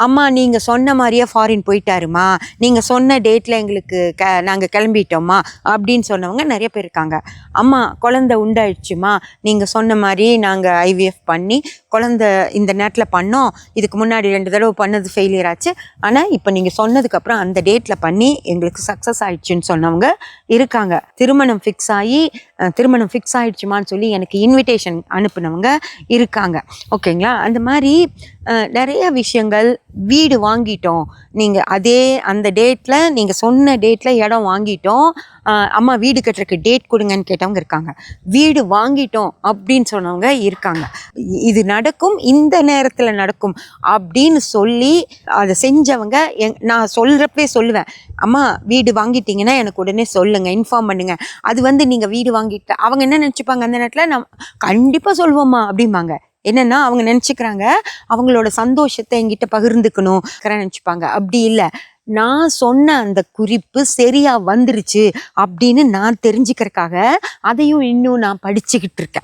அம்மா நீங்கள் சொன்ன மாதிரியே ஃபாரின் போயிட்டாருமா, நீங்கள் சொன்ன டேட்டில் எங்களுக்கு நாங்கள் கிளம்பிட்டோம்மா அப்படின்னு சொன்னவங்க நிறைய பேர் இருக்காங்க. அம்மா குழந்தை உண்டாயிடுச்சுமா, நீங்கள் சொன்ன மாதிரி நாங்கள் ஐவிஎஃப் பண்ணி குழந்தை இந்த நேரத்தில் பண்ணோம், இதுக்கு முன்னாடி 2 தடவை பண்ணது ஃபெயிலியர் ஆச்சு, ஆனால் இப்போ நீங்கள் சொன்னதுக்கப்புறம் அந்த டேட்டில் பண்ணி எங்களுக்கு சக்ஸஸ் ஆயிடுச்சுன்னு சொன்னவங்க இருக்காங்க. திருமணம் ஃபிக்ஸ் ஆயிடுச்சுமான்னு சொல்லி எனக்கு இன்விடேஷன் அனுப்புனவங்க இருக்காங்க. ஓகேங்களா? அந்த மாதிரி நிறைய விஷயங்கள். வீடு வாங்கிட்டோம், நீங்கள் அதே அந்த டேட்டில் நீங்கள் சொன்ன டேட்டில் இடம் வாங்கிட்டோம், அம்மா வீடு கட்டுறதுக்கு டேட் கொடுங்கன்னு கேட்டவங்க இருக்காங்க. வீடு வாங்கிட்டோம் அப்படின்னு சொன்னவங்க இருக்காங்க. இது நடக்கும், இந்த நேரத்தில் நடக்கும் அப்படின்னு சொல்லி அதை செஞ்சவங்க நான் சொல்கிறப்பே சொல்லுவேன், அம்மா வீடு வாங்கிட்டீங்கன்னா எனக்கு உடனே சொல்லுங்கள், இன்ஃபார்ம் பண்ணுங்கள். அது நீங்கள் வீடு வாங்கிட்டு அவங்க என்ன நினச்சிப்பாங்க, அந்த நேரத்தில் நான் கண்டிப்பாக சொல்லுவோம்மா அப்படிம்பாங்க. என்னன்னா அவங்க நினச்சிக்கிறாங்க அவங்களோட சந்தோஷத்தை என்கிட்ட பகிர்ந்துக்கணும் நினச்சிப்பாங்க. அப்படி இல்லை, நான் சொன்ன அந்த குறிப்பு சரியா வந்துருச்சு அப்படின்னு நான் தெரிஞ்சுக்கிறதுக்காக அதையும் இன்னும் நான் படிச்சுக்கிட்டு இருக்கேன்.